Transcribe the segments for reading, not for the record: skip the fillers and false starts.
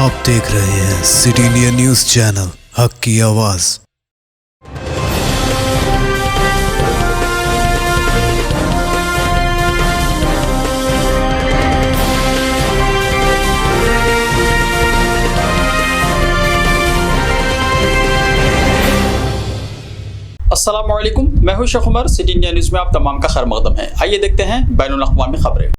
आप देख रहे हैं सिटी इंडिया न्यूज चैनल, हक की आवाज। अस्सलाम वालेकुम, मैं हूं Sheikh Umar. City India news में आप तमाम का खैर मकदम है। आइए देखते हैं बैनुल अक़वामी खबरें।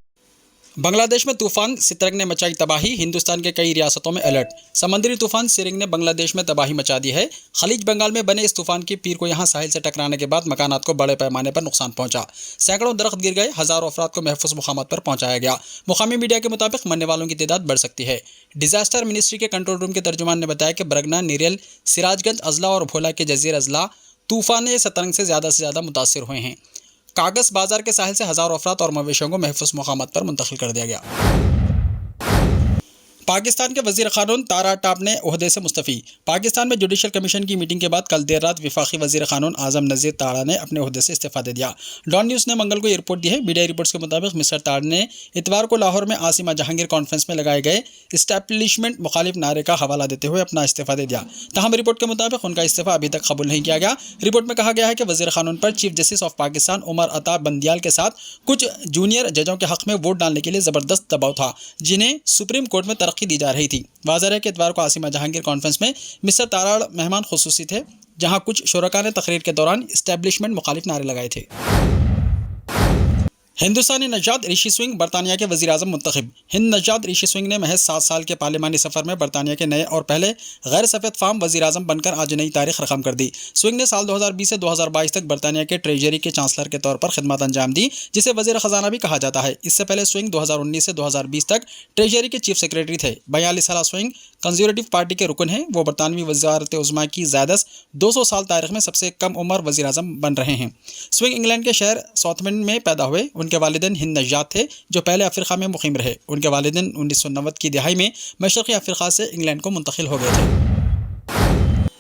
बांग्लादेश में तूफान सितरग ने मचाई तबाही, हिंदुस्तान के कई रियासतों में अलर्ट। समुद्री तूफान सिरिंग ने बांग्लादेश में तबाही मचा दी है। खलीज बंगाल में बने इस तूफान की पीर को यहां साहिल से टकराने के बाद मकानात को बड़े पैमाने पर नुकसान पहुंचा। सैकड़ों दरख्त गिर गए, हजारों अफराद को महफूज मुकामात पर पहुंचाया गया। मुकामी मीडिया के मुताबिक मरने वालों की तादाद बढ़ सकती है। डिजास्टर मिनिस्ट्री के कंट्रोल रूम के तर्जुमान ने बताया कि बरगना, निरेल, सिराजगंज अजला और भोला के जजीर अजला तूफान सतरंग से ज़्यादा मुतासिर हुए हैं। कागज़ बाजार के साहिल से हज़ारों अफराद और मवेशियों को महफूज मुकामात पर मुंतकिल कर दिया गया। पाकिस्तान के वज़ीर क़ानून तारा टाप ने ओहदे से मुस्तफ़ी। पाकिस्तान में जुडिशल कमीशन की मीटिंग के बाद कल देर रात वफाकी वज़ीर क़ानून आज़म नज़ीर तारा ने अपने ओहदे से इस्तीफ़ा दे दिया। डॉन न्यूज़ ने मंगल को ये रिपोर्ट दी है। मीडिया रिपोर्ट्स के मुताबिक मिस्टर तारा ने इतवार को लाहौर में आसिमा जहांगीर कॉन्फ्रेंस में लगाए गए इस्टेब्लिशमेंट मुखालिफ नारे का हवाला देते हुए अपना इस्तीफ़ा दे दिया। ताहम रिपोर्ट के मुताबिक उनका इस्तीफ़ा अभी तक कबूल नहीं किया गया। रिपोर्ट में कहा गया है कि वज़ीर क़ानून पर chief justice of Pakistan Umar Ata Bandial के साथ कुछ जूनियर जजों के हक़ में वोट डालने के लिए ज़बरदस्त दबाव था, जिन्हें सुप्रीम कोर्ट में तरक्की दी जा रही थी। वाज़ेह है कि इतवार को आसिमा जहांगीर कॉन्फ्रेंस में मिस्टर तारा मेहमान खुसूसी थे, जहां कुछ शुरका ने तकरीर के दौरान इस्टेब्लिशमेंट मुखालिफ नारे लगाए थे। हिंदुस्तानी नजाद ऋषि सुनक बरतानिया के वज़ीर आज़म मुंतखब। हिंद नजाद ऋषि सुनक ने महज 7 साल के पार्लिमानी सफ़र में बरतानिया के नए और पहले गैर सफ़ेद फार्म वज़ीर आज़म बनकर आज नई तारीख रकम कर दी। सुनक ने साल 2020 से 2022 तक बरतानिया के ट्रेजरी के चांसलर के तौर पर खिदमत अंजाम दी, जिसे वज़ीर ख़जाना भी कहा जाता है। इससे पहले सुनक 2019 से 2020 तक ट्रेजरी के चीफ सेक्रेटरी थे। 42 साल सुनक कंजर्वेटिव पार्टी के रुकन हैं। वो बरतानवी वज़ारत उज़्मा की ज़्यादत 200 साल तारीख में सबसे कम उम्र वज़ीर आज़म बन रहे हैं। सुनक इंग्लैंड के शहर साउथमेन में पैदा हुए। उनके वालिदैन हिंद नजाद थे, जो पहले अफ्रीका में मुकीम रहे। उनके वालिदैन 1990 की दिहाई में मशरक़ी अफ्रीका से इंग्लैंड को मुंतकिल हो गए थे।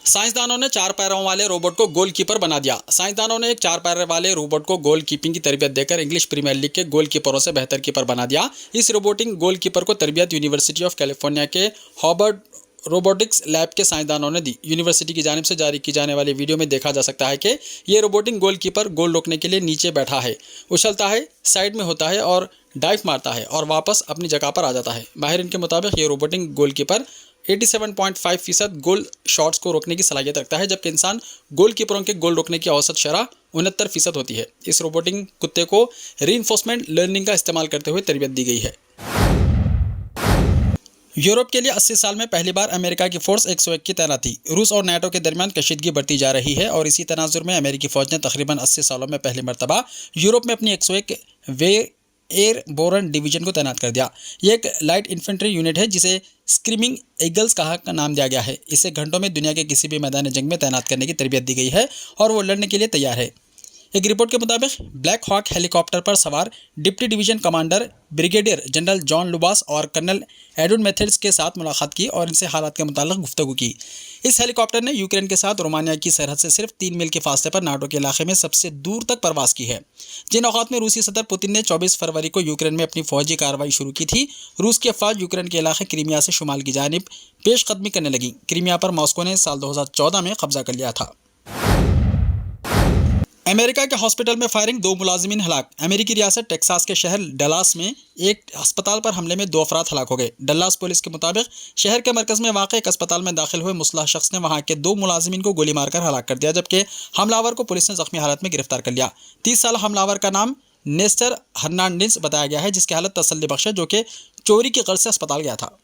साइंसदानों ने 4 पैरों वाले रोबोट को गोलकीपर बना दिया। साइंसदानों ने एक 4 पैर वाले रोबोट को गोल कीपिंग की तरबियत देकर इंग्लिश प्रीमियर लीग के गोलकीपरों से बेहतर कीपर बना दिया। इस रोबोटिक गोलकीपर को तरबियत यूनिवर्सिटी ऑफ कैलिफोर्निया के हॉवर्ड रोबोटिक्स लैब के साइंसदानों ने दी। यूनिवर्सिटी की जानिब से जारी की जाने वाली वीडियो में देखा जा सकता है कि ये रोबोटिक गोलकीपर गोल रोकने के लिए नीचे बैठा है, उछलता है, साइड में होता है और डाइव मारता है और वापस अपनी जगह पर आ जाता है। माहिरीन के मुताबिक ये रोबोटिक गोलकीपर 87.5% गोल शॉट्स को रोकने की सलाहियत रखता है, जबकि इंसान गोलकीपरों के गोल रोकने की औसत शरह 69% होती है। इस रोबोटिक कुत्ते को रीइंफोर्समेंट लर्निंग का इस्तेमाल करते हुए तरबियत दी गई है। यूरोप के लिए 80 साल में पहली बार अमेरिका की फ़ोर्स 101 की तैनाती। रूस और नाटो के दरमियान कशीदगी बढ़ती जा रही है और इसी तनाजुर में अमेरिकी फ़ौज ने तकरीबन 80 सालों में पहली मरतबा यूरोप में अपनी 101 एयरबोर्न डिवीज़न को तैनात कर दिया। यह एक लाइट इन्फेंट्री यूनिट है जिसे स्क्रीमिंग ईगल्स का नाम दिया गया है। इसे घंटों में दुनिया के किसी भी मैदान जंग में तैनात करने की तरबियत दी गई है और वो लड़ने के लिए तैयार है। एक रिपोर्ट के मुताबिक ब्लैक हॉक हेलीकॉप्टर पर सवार deputy division commander brigadier general John Lubas और कर्नल एडवर्ड मेथड्स के साथ मुलाकात की और इनसे हालात के मुतालिक गुफ्तगू की। इस हेलीकॉप्टर ने यूक्रेन के साथ रोमानिया की सरहद से सिर्फ 3 मील के फासले पर नाटो के इलाके में सबसे दूर तक परवास की है। जिन औकात में रूसी सदर पुतिन ने 24 फरवरी को यूक्रेन में अपनी फौजी कार्रवाई शुरू की थी, रूस की अफवाज यूक्रेन के इलाके क्रीमिया से शुमाल की जानिब पेशकदमी करने लगी। क्रीमिया पर मॉस्को ने साल 2014 में कब्जा कर लिया था। अमेरिका के हॉस्पिटल में फायरिंग, 2 मुलाजिमीन हलाक। अमेरिकी रियासत टेक्सास के शहर डलास में एक अस्पताल पर हमले में 2 अफराद हलाक हो गए। डल्लास पुलिस के मुताबिक शहर के मरकज़ में वाक़ एक अस्पताल में दाखिल हुए मुसल्लह शख्स ने वहां के 2 मुलाजिमीन को गोली मारकर हलाक कर दिया, जबकि हमलावर को पुलिस ने ज़ख्मी हालत में गिरफ्तार कर लिया। 30 साल हमलावर का नाम नेस्टर हर्नांडिस बताया गया है, जिसकी हालत तसल्ली बख्श है, जो कि चोरी की गर्ज से अस्पताल गया था।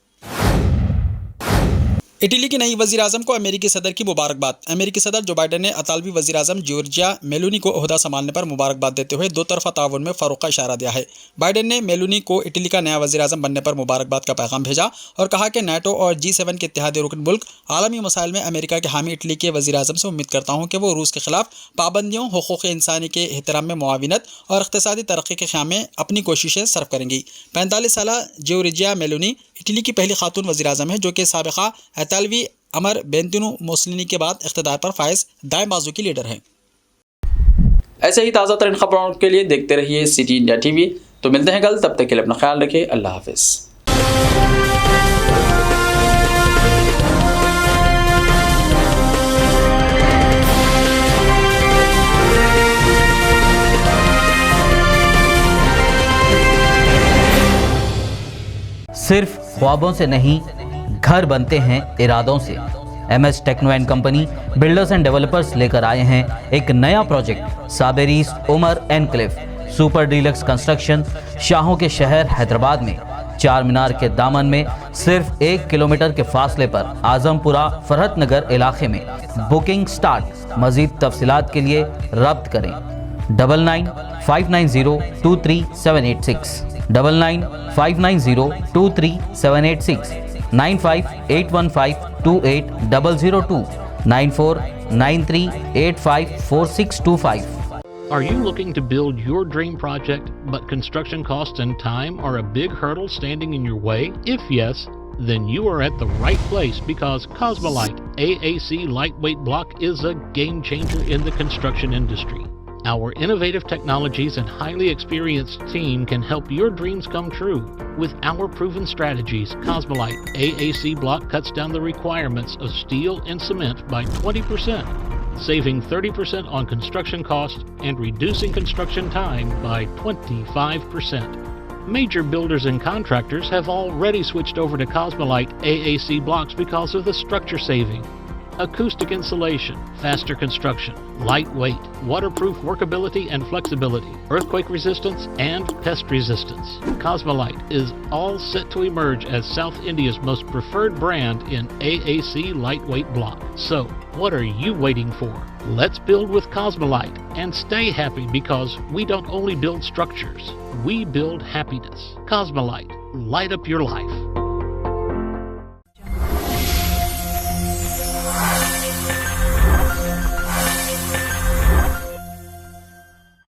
इटली की नई वज़ीर आज़म को अमेरिकी सदर की मुबारकबाद। अमेरिकी सदर जो बाइडन ने अतालवी वज़ीर आज़म जॉर्जिया मेलोनी को ओहदा संभालने पर मुबारकबाद देते हुए 2 तरफ़ा ताउन में फ़रोग़ का इशारा दिया है। बाइडन ने मेलोनी को इटली का नया वज़ीर आज़म बनने पर मुबारकबाद का पैगाम भेजा और कहा कि नाटो और G7 के इत्तेहादी रुकन मुल्क आलमी मसाइल में अमेरिका के हामी इटली के वज़ीर आज़म से उम्मीद करता हूँ कि वो रूस के खिलाफ पाबंदियों, हुकूक़ इंसानी के एहतराम में मुआविनत और इक़्तिसादी तरक्की के क़याम में अपनी कोशिशें सर्व करेंगी। 45 साला जॉर्जिया मेलोनी इटली की पहली खातून वज़ीर आज़म है, जो कि साबिक़ा इतालवी अमर बेंतिनो मुसोलिनी के बाद इख्तिदार पर फायज दाएं बाजू की लीडर हैं। ऐसे ही ताज़ा तरीन खबरों के लिए देखते रहिए सिटी इंडिया टीवी। तो मिलते हैं कल, तब तक के लिए अपना ख्याल रखिए। अल्लाह हाफ़िज़। सिर्फ ख्वाबों से नहीं, घर बनते हैं इरादों से। MS techno and company builders and developers लेकर आए हैं एक नया प्रोजेक्ट, साबेरीज Umar enclave super deluxe construction, शाहों के शहर हैदराबाद में। चार मीनार के दामन में सिर्फ 1 किलोमीटर के फासले पर आजमपुरा फरहत नगर इलाके में। Booking start. मजीद तफसीलात के लिए रब्त करें 9959023786, 9959023786, 9581528002, 9493854625. Are you looking to build your dream project, but construction costs and time are a big hurdle standing in your way? If yes, then you are at the right place, because Cosmolite AAC lightweight block is a game changer in the construction industry. Our innovative technologies and highly experienced team can help your dreams come true. With our proven strategies, Cosmolite AAC block cuts down the requirements of steel and cement by 20%, saving 30% on construction costs and reducing construction time by 25%. Major builders and contractors have already switched over to Cosmolite AAC blocks because of the structure saving. Acoustic insulation, faster construction, lightweight, waterproof workability and flexibility, earthquake resistance, and pest resistance. Cosmolite is all set to emerge as South India's most preferred brand in AAC lightweight block. So, what are you waiting for? Let's build with Cosmolite and stay happy, because we don't only build structures, we build happiness. Cosmolite, light up your life.